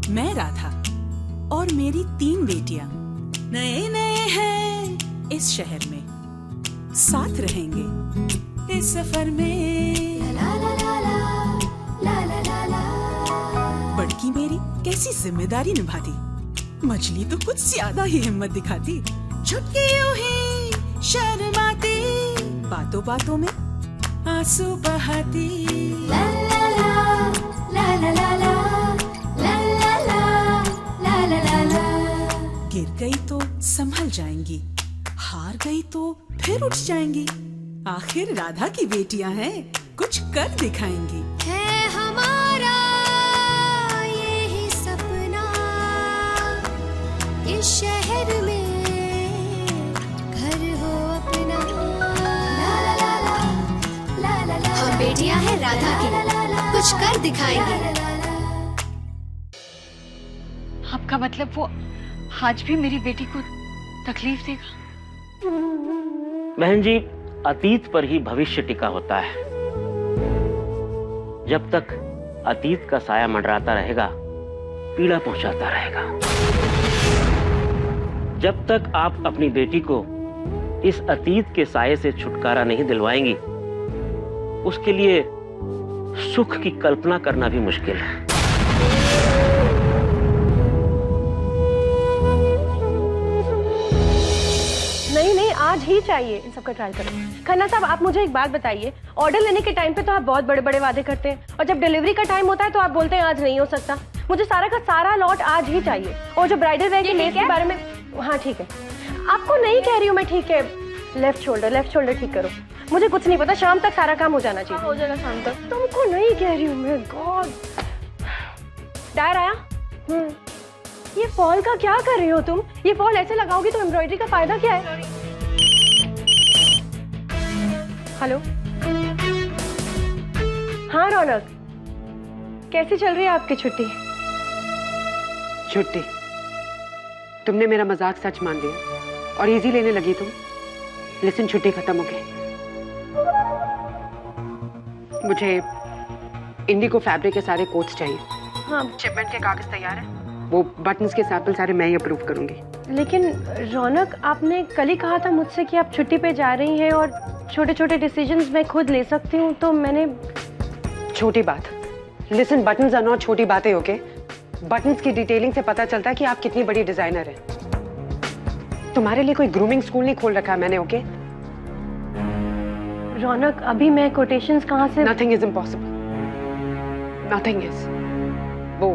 मैं राधा और मेरी 3 बेटियां नए नए हैं इस शहर में, साथ रहेंगे इस सफर में। बड़की मेरी कैसी जिम्मेदारी निभाती, मछली तो कुछ ज्यादा ही हिम्मत दिखाती। छुटकी यूं ही शर्माती, बातों बातों में आंसू बहाती। ला ला ला ला ला ला ला ला ला ला ला ला। गिर गई तो संभल जाएंगी, हार गई तो फिर उठ जाएंगी। आखिर राधा की बेटियां हैं, कुछ कर दिखाएंगी। है हमारा यही सपना, इस शहर में घर हो अपना। ला ला ला ला ला ला। हम बेटियां हैं राधा की, कुछ कर दिखाएंगे। आपका मतलब वो आज भी मेरी बेटी को तकलीफ देगा? बहन जी, अतीत पर ही भविष्य टिका होता है। जब तक अतीत का साया मंडराता रहेगा, पीड़ा पहुंचाता रहेगा। जब तक आप अपनी बेटी को इस अतीत के साये से छुटकारा नहीं दिलवाएंगी, उसके लिए सुख की कल्पना करना भी मुश्किल है। नहीं, आज ही चाहिए। इन सबका ट्रायल करो। खन्ना साहब, आप मुझे एक बात बताइए, ऑर्डर लेने के टाइम पे तो आप बहुत बड़े बड़े वादे करते हैं, और जब डिलीवरी का टाइम होता है तो आप बोलते हैं आज नहीं हो सकता। मुझे सारा का सारा लॉट आज ही चाहिए। और जो ब्राइडल वेयर की लेस के बारे में, हाँ ठीक है, आपको नहीं कह रही हूँ मैं, ठीक है। लेफ्ट शोल्डर ठीक करो। मुझे कुछ नहीं पता, शाम तक सारा काम हो जाना चाहिए। हो जाएगा शाम तक। तुमको नहीं कह रही हूँ मैं। गॉड, डायर आया। ये फॉल का क्या कर रही हो तुम? ये फॉल ऐसे लगाओगी तो एम्ब्रॉयडरी का फायदा क्या है? हेलो, हाँ रौनक, कैसी चल रही है आपकी छुट्टी? छुट्टी? तुमने मेरा मजाक सच मान लिया और इजी लेने लगी तुम। लिसन, छुट्टी खत्म हो गई। मुझे इंडिगो फैब्रिक के सारे कोट्स चाहिए। हाँ, शिपमेंट के कागज तैयार है। वो बटन्स के सैंपल सारे मैं ही अप्रूव करूंगी। लेकिन रौनक, आपने कल ही कहा था मुझसे कि आप छुट्टी पे जा रही हैं और छोटे छोटे डिसीजंस मैं खुद ले सकती हूँ, तो मैंने। छोटी बात? लिसन, बटन्स आर नॉट छोटी बातें, ओके? बटन्स की डिटेलिंग से पता चलता है कि आप कितनी बड़ी डिजाइनर हैं। तुम्हारे लिए कोई ग्रूमिंग स्कूल नहीं खोल रखा मैंने, ओके? रौनक, अभी मैं कोटेशंस कहाँ से? Nothing is impossible, nothing is. वो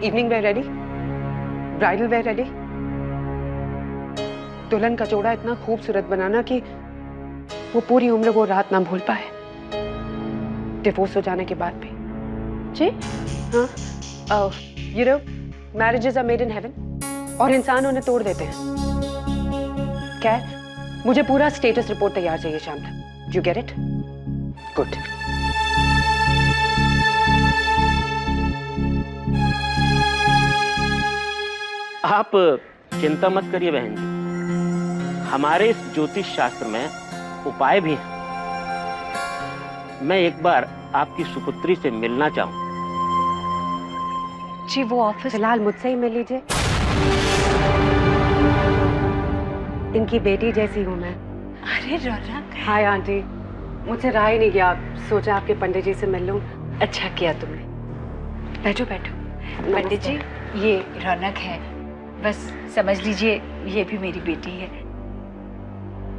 evening wear ready, bridal wear ready, दुल्हन का जोड़ा इतना खूबसूरत बनाना कि वो पूरी उम्र वो रात ना भूल पाए, डिवोर्स हो जाने के बाद भी। जी हाँ, you know, marriages are made in heaven और इंसान उन्हें तोड़ देते हैं। क्या है? मुझे पूरा स्टेटस रिपोर्ट तैयार चाहिए शाम तक। You get it? गुड। आप चिंता मत करिए बहन जी, हमारे इस ज्योतिष शास्त्र में उपाय भी है। मैं एक बार आपकी सुपुत्री से मिलना चाहूँ। जी, वो ऑफिस। फिलहाल मुझसे ही मिल लीजिए। इनकी बेटी जैसी हूँ मैं। अरे रौनक। हाय आंटी, मुझसे रहा ही नहीं गया, सोचा आपके पंडित जी से मिल लूं। अच्छा किया तुमने। बैठो बैठो। पंडित जी, ये रौनक है, बस समझ लीजिए ये भी मेरी बेटी है।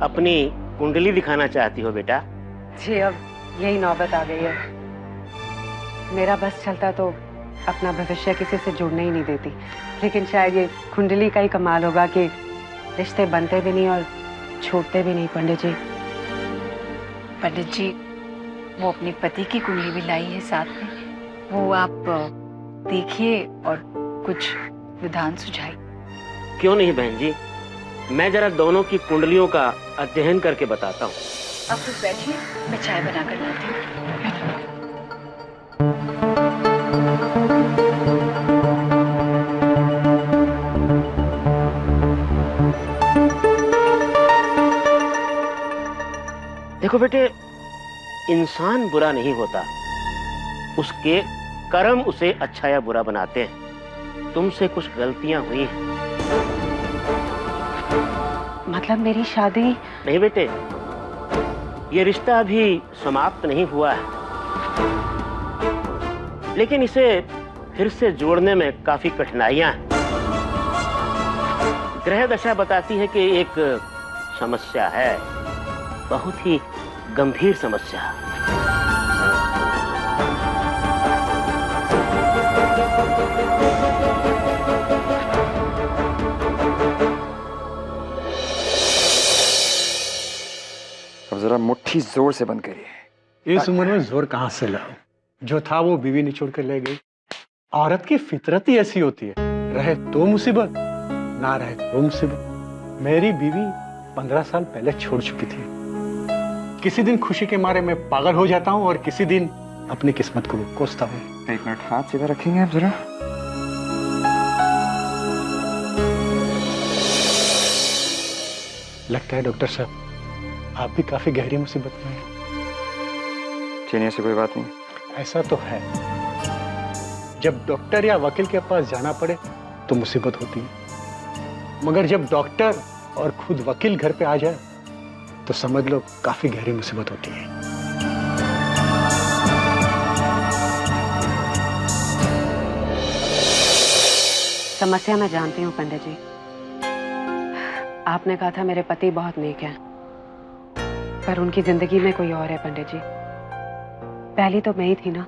अपनी कुंडली दिखाना चाहती हो बेटा? जी, अब यही नौबत आ गई है। मेरा बस चलता तो अपना भविष्य किसी से जुड़ने ही नहीं देती, लेकिन शायद ये कुंडली का ही कमाल होगा कि रिश्ते बनते भी नहीं और छूटते भी नहीं। पंडित जी, वो अपने पति की कुंडली भी लाई है साथ में, वो आप देखिए और कुछ विधान सुझाइए। क्यों नहीं बहन जी, मैं जरा दोनों की कुंडलियों का अध्ययन करके बताता हूँ। आप कुछ बैठिए, मैं चाय बना कर लाती हूँ। देखो बेटे, इंसान बुरा नहीं होता, उसके कर्म उसे अच्छा या बुरा बनाते हैं। तुमसे कुछ गलतियां हुई हैं। मतलब मेरी शादी? नहीं बेटे, ये रिश्ता अभी समाप्त नहीं हुआ है, लेकिन इसे फिर से जोड़ने में काफी कठिनाइयां हैं। ग्रह दशा बताती है कि एक समस्या है, बहुत ही गंभीर समस्या। अब जरा मुट्ठी जोर से बंद करिए। इस उम्र में जोर कहां से लाऊं? जो था वो बीवी निचोड़ कर ले गई। औरत की फितरत ही ऐसी होती है, रहे तो मुसीबत, ना रहे तो मुसीबत। मेरी बीवी 15 साल पहले छोड़ चुकी थी। किसी दिन खुशी के मारे मैं पागल हो जाता हूँ और किसी दिन अपनी किस्मत को कोसता हूँ। एक मिनट, हाथ सीधा रखेंगे आप जरा। लगता है डॉक्टर साहब आप भी काफी गहरी मुसीबत में हैं। चलिए, ऐसी कोई बात नहीं। ऐसा तो है, जब डॉक्टर या वकील के पास जाना पड़े तो मुसीबत होती है, मगर जब डॉक्टर और खुद वकील घर पे आ जाए तो समझ लो काफी गहरी मुसीबत होती है। समस्या मैं जानती हूँ पंडित जी। आपने कहा था मेरे पति बहुत नेक हैं, पर उनकी जिंदगी में कोई और है पंडित जी। पहली तो मैं ही थी ना,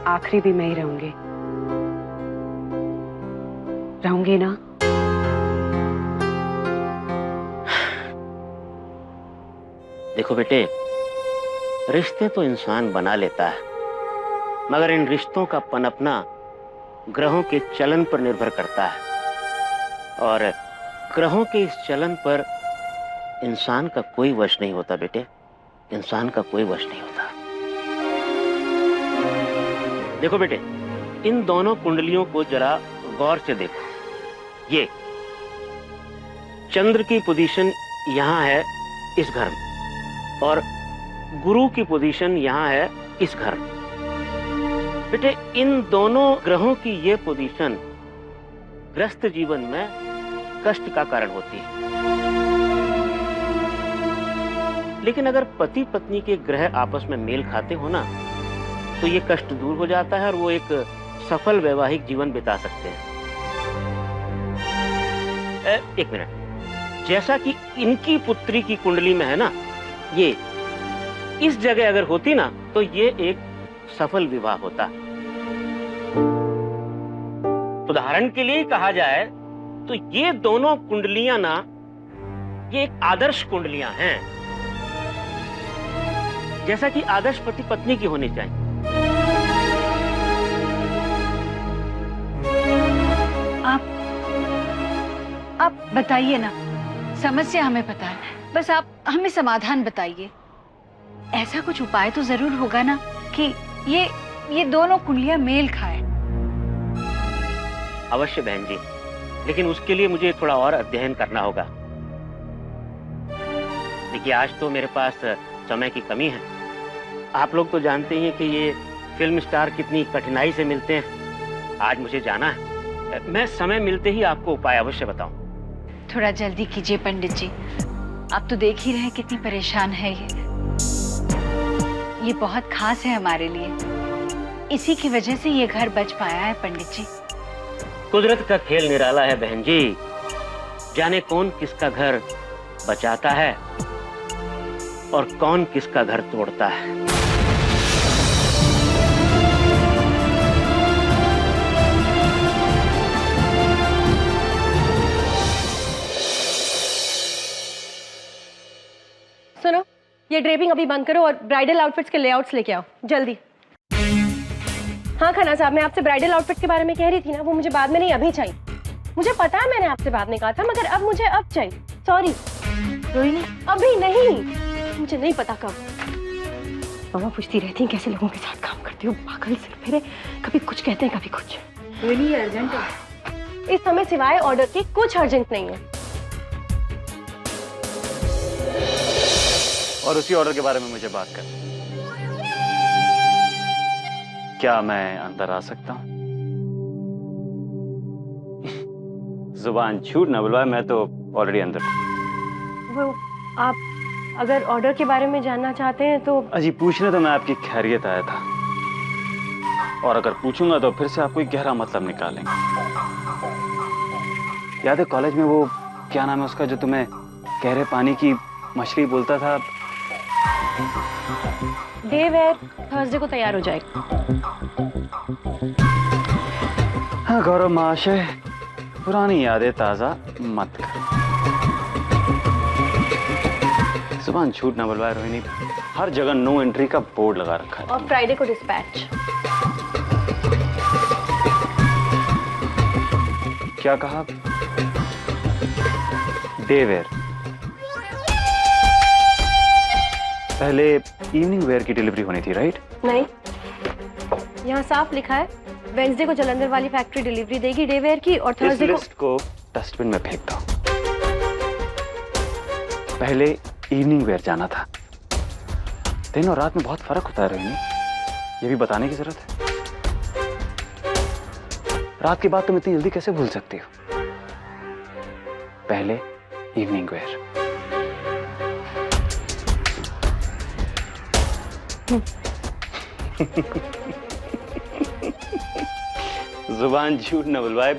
आखिरी भी मैं ही रहूंगी ना। देखो बेटे, रिश्ते तो इंसान बना लेता है, मगर इन रिश्तों का पनपना ग्रहों के चलन पर निर्भर करता है, और ग्रहों के इस चलन पर इंसान का कोई वश नहीं होता बेटे, इंसान का कोई वश नहीं होता। देखो बेटे, इन दोनों कुंडलियों को जरा गौर से देखो। ये चंद्र की पोजीशन यहां है इस घर में, और गुरु की पोजीशन यहां है इस घर में। बेटे, इन दोनों ग्रहों की ये पोजीशन ग्रस्त जीवन में कष्ट का कारण होती है, लेकिन अगर पति पत्नी के ग्रह आपस में मेल खाते हो ना, तो ये कष्ट दूर हो जाता है और वो एक सफल वैवाहिक जीवन बिता सकते हैं। एक मिनट, जैसा कि इनकी पुत्री की कुंडली में है ना, ये इस जगह अगर होती ना तो ये एक सफल विवाह होता। उदाहरण के लिए कहा जाए तो ये दोनों कुंडलियां ना, ये एक आदर्श कुंडलियां हैं, जैसा कि आदर्श पति पत्नी की होनी चाहिए। आप बताइए ना, समस्या हमें पता है, बस आप हमें समाधान बताइए। ऐसा कुछ उपाय तो जरूर होगा ना कि ये दोनों कुंडलियां मेल खाएं। अवश्य बहन जी, लेकिन उसके लिए मुझे थोड़ा और अध्ययन करना होगा। देखिए, आज तो मेरे पास समय की कमी है। आप लोग तो जानते ही हैं कि ये फिल्म स्टार कितनी कठिनाई से मिलते हैं। आज मुझे जाना है, मैं समय मिलते ही आपको उपाय अवश्य बताऊं। थोड़ा जल्दी कीजिए पंडित जी, आप तो देख ही रहे हैं कितनी परेशान है ये बहुत खास है हमारे लिए, इसी की वजह से ये घर बच पाया है पंडित जी। कुदरत का खेल निराला है बहन जी, जाने कौन किसका घर बचाता है और कौन किसका घर तोड़ता है। सुनो, ये ड्रेपिंग अभी बंद करो और ब्राइडल आउटफिट्स के लेआउट्स लेके आओ जल्दी। हाँ खन्ना साहब, मैं आपसे ब्राइडल आउटफिट के बारे में कह रही थी ना, वो मुझे बाद में नहीं, अभी चाहिए। मुझे पता है मैंने आपसे बाद में कहा था, मगर अब मुझे अब चाहिए। सॉरी रोहिणी, अभी नहीं, मुझे नहीं पता कब। मामा पूछती रहती हैं कैसे लोगों के साथ काम करती हो, पागल सिर फेरे, कभी कुछ कहते हैं कभी कुछ। रियली अर्जेंट है? इस समय सिवाय ऑर्डर के कुछ अर्जेंट नहीं है। और उसी ऑर्डर के बारे में मुझे बात कर। क्या मैं अंदर आ सकता हूं? जुबान झूठ ना बुलवाए, मैं तो ऑलरेडी अंदर हूँ। वो आप अगर ऑर्डर के बारे में जानना चाहते हैं तो अजी पूछने तो मैं आपकी खैरियत आया था, और अगर पूछूंगा तो फिर से आप कोई गहरा मतलब निकालेंगे। याद है कॉलेज में वो क्या नाम है उसका जो तुम्हें गहरे पानी की मछली बोलता था? डे वेयर थर्सडे को तैयार हो जाएगा। हाँ गौरव महाशय, पुरानी यादें ताजा मत कर। जुबान झूठ ना बुलवाए रोहिणी, हर जगह नो एंट्री का बोर्ड लगा रखा है। और फ्राइडे को डिस्पैच। क्या कहा? Day wear. पहले इवनिंग वेयर की डिलीवरी होनी थी, राइट? नहीं, यहाँ साफ लिखा है वेंसडे को जलंधर वाली फैक्ट्री डिलीवरी देगी डे वेयर की, और थर्सडे इस लिस्ट को डस्टबिन में फेंक दो। पहले इवनिंग वेयर जाना था। दिन और रात में बहुत फर्क होता है रोहिणी, ये भी बताने की जरूरत है। रात की बात तुम इतनी जल्दी कैसे भूल सकती हो? पहले इवनिंग वेयर। जुबान झूठ न बुलवाए,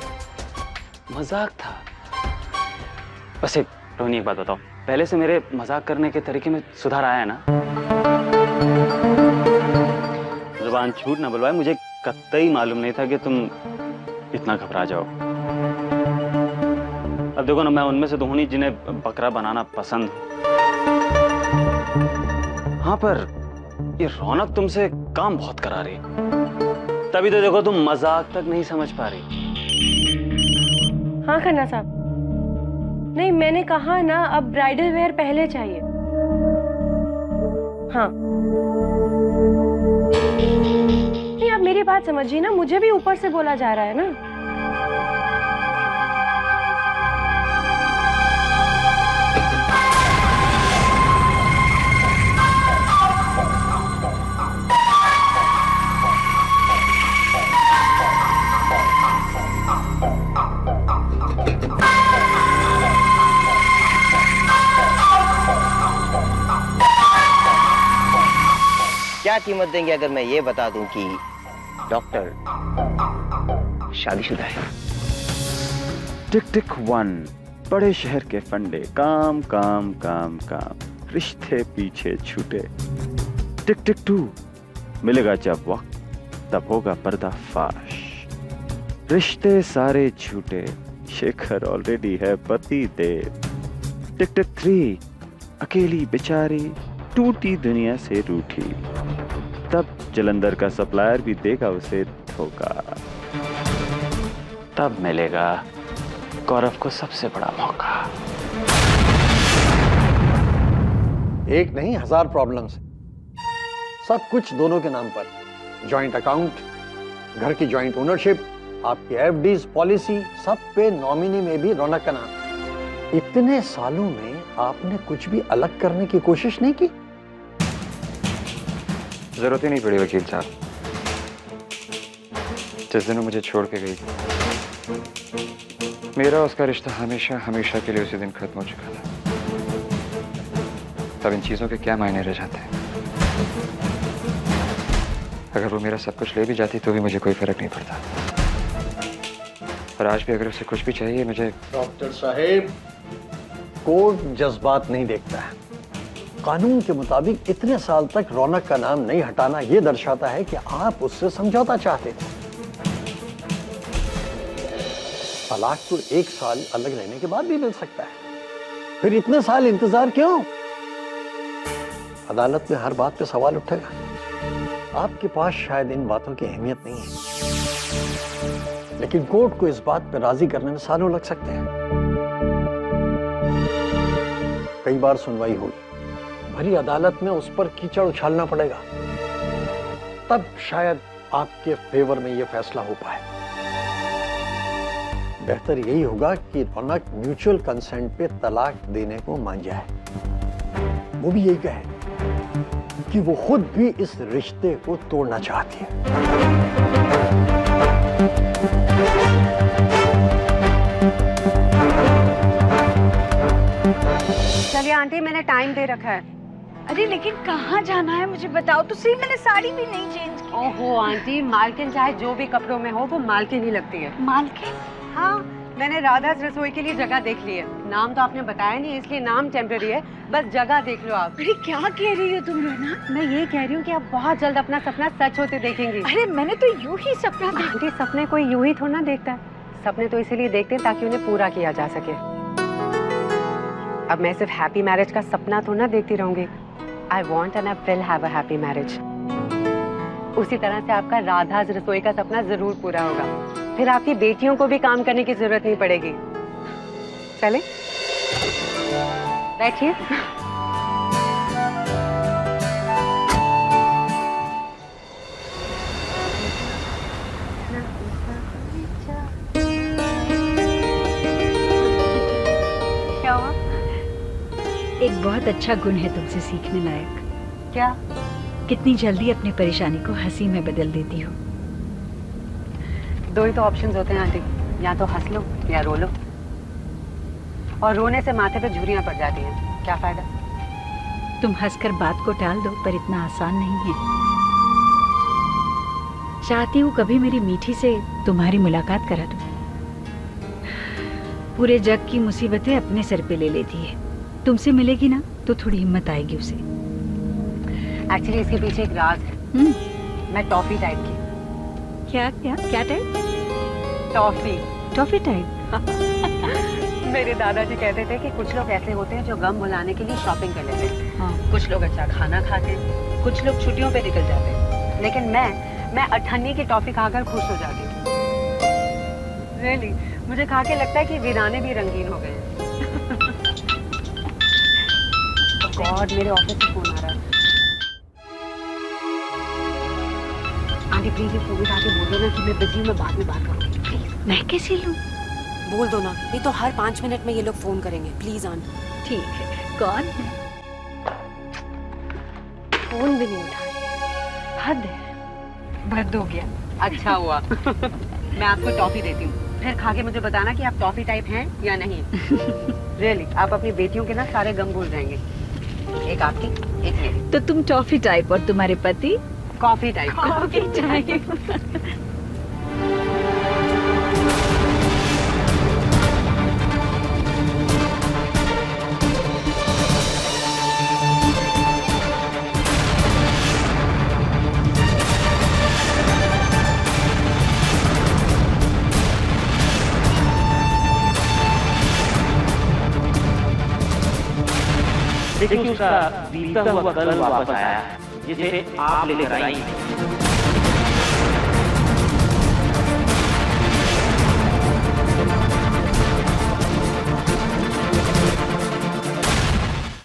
मजाक था। वैसे रोहिणी एक बात बताओ, पहले से मेरे मजाक करने के तरीके में सुधार आया है ना? जुबान झूठ न बुलवाए, मुझे कतई मालूम नहीं था कि तुम इतना घबरा जाओ। अब देखो ना, मैं उनमें से तो हूं नहीं जिन्हें बकरा बनाना पसंद हो। हाँ, पर ये रौनक तुमसे काम बहुत करा रही, तभी तो देखो तुम मजाक तक नहीं समझ पा रही। हाँ खन्ना साहब, नहीं मैंने कहा ना, अब ब्राइडल वेयर पहले चाहिए। हाँ नहीं, आप मेरी बात समझिए ना, मुझे भी ऊपर से बोला जा रहा है ना। क्या कीमत देंगे अगर मैं ये बता दूं कि डॉक्टर शादीशुदा है? टिक टिक वन, बड़े शहर के फंडे, काम काम काम काम, रिश्ते पीछे छूटे। टिक टिक टू, मिलेगा जब वक्त तब होगा पर्दाफाश। रिश्ते सारे छूटे, शेखर ऑलरेडी है पति देव। टिक टिक थ्री, अकेली बेचारी टूटी दुनिया से रूठी, तब जलंधर का सप्लायर भी देगा उसे धोखा। तब मिलेगा गौरव को सबसे बड़ा मौका। एक नहीं, 1000 प्रॉब्लम्स, सब कुछ दोनों के नाम पर। जॉइंट अकाउंट, घर की जॉइंट ओनरशिप, आपकी एफडीज, पॉलिसी, सब पे नॉमिनी में भी रौनक का नाम। इतने सालों में आपने कुछ भी अलग करने की कोशिश नहीं की? जरूरत ही नहीं पड़ी वकील साहब। जिस दिन वो मुझे छोड़ के गई, मेरा उसका रिश्ता हमेशा हमेशा के लिए उसी दिन खत्म हो चुका था। तब इन चीजों के क्या मायने रह जाते हैं? अगर वो मेरा सब कुछ ले भी जाती तो भी मुझे कोई फर्क नहीं पड़ता। और आज भी अगर उसे कुछ भी चाहिए मुझे। डॉक्टर साहेब, कोर्ट जज्बात नहीं देखता है। कानून के मुताबिक इतने साल तक रौनक का नाम नहीं हटाना यह दर्शाता है कि आप उससे समझौता चाहते थे। तलाक तो 1 साल अलग रहने के बाद भी मिल सकता है, फिर इतने साल इंतजार क्यों? अदालत में हर बात पे सवाल उठेगा। आपके पास शायद इन बातों की अहमियत नहीं है, लेकिन कोर्ट को इस बात पे राजी करने में सालों लग सकते हैं। कई बार सुनवाई हुई, भरी अदालत में उस पर कीचड़ उछालना पड़ेगा, तब शायद आपके फेवर में यह फैसला हो पाए। बेहतर यही होगा कि रौनक म्यूचुअल कंसेंट पे तलाक देने को मान जाए। वो भी यही कहे कि वो खुद भी इस रिश्ते को तोड़ना चाहती है। आंटी, मैंने टाइम दे रखा है। अरे लेकिन कहाँ जाना है मुझे बताओ तो सही, मैंने साड़ी भी नहीं चेंज की। ओहो आंटी, मालकिन चाहे जो भी कपड़ों में हो वो मालकिन ही लगती है। मालकिन? हाँ, मैंने राधा रसोई के लिए जगह देख ली है। नाम तो आपने बताया नहीं, इसलिए नाम टेम्पररी है, बस जगह देख लो आप। अरे क्या कह रही हो तुम रोना? मैं ये कह रही हूँ कि आप बहुत जल्द अपना सपना सच होते देखेंगी। अरे मैंने तो यूं ही सपना देखा। आंटी, सपने कोई यूं ही थोड़ा ना देखता है, सपने तो इसीलिए देखते हैं ताकि उन्हें पूरा किया जा सके। अब मैं सिर्फ हैप्पी मैरिज का सपना थोड़ा ना देखती रहूंगी। I want and I will have a happy marriage. उसी तरह से आपका राधा रसोई का सपना जरूर पूरा होगा। फिर आपकी बेटियों को भी काम करने की जरूरत नहीं पड़ेगी। चले? बैठिए। क्या हुआ? एक बहुत अच्छा गुण है तुमसे सीखने लायक। क्या? कितनी जल्दी अपनी परेशानी को हंसी में बदल देती हो। दो ही तो ऑप्शंस होते हैं आंटी, या तो हंस लो या रो लो। और रोने से माथे पे झुर्रियां पड़ जाती हैं, क्या फायदा? तुम हंसकर बात को टाल दो, पर इतना आसान नहीं है। चाहती हूँ कभी मेरी मीठी से तुम्हारी मुलाकात करा दो। पूरे जग की मुसीबतें अपने सर पे ले लेती है, तुमसे मिलेगी ना तो थोड़ी हिम्मत आएगी उसे। एक्चुअली इसके पीछे एक राज है। मैं टॉफी टाइप की। क्या क्या क्या टाइप? टॉफी। Toffee type? मेरे दादाजी कहते थे कि कुछ लोग ऐसे होते हैं जो गम भुलाने के लिए शॉपिंग कर लेते हैं। हाँ। कुछ लोग अच्छा खाना खाते हैं, कुछ लोग छुट्टियों पे निकल जाते हैं, लेकिन मैं अठन्नी की टॉफी खाकर खुश हो जाती हूँ। रियली, मुझे खा के लगता है कि वीराने भी रंगीन हो गए हैं। गॉड, मेरे ऑफिस से फोन आ रहा है। आंटी प्लीज ये फोन उठा के बोल दो ना कि मैं बिजी हूँ, मैं बाद में बात करूँगी प्लीज। मैं कैसे लूँ? बोल दो ना, नहीं तो हर 5 मिनट में ये लोग फोन करेंगे। Please aunty. ठीक है। कौन है? फोन भी नहीं उठा रही। हद है, बंद हो गया। अच्छा हुआ। मैं आपको टॉफी देती हूँ, फिर खा के मुझे बताना कि आप टॉफी टाइप हैं या नहीं। रियली, आप अपनी बेटियों के ना सारे गम भूल जाएंगे। एक आपकी, एक मेरी। तो तुम टॉफी टाइप और तुम्हारे पति कॉफी टाइप। Coffee type. देखिए उसका बीता हुआ कल वापस आया, जिसे आप लेकर आई।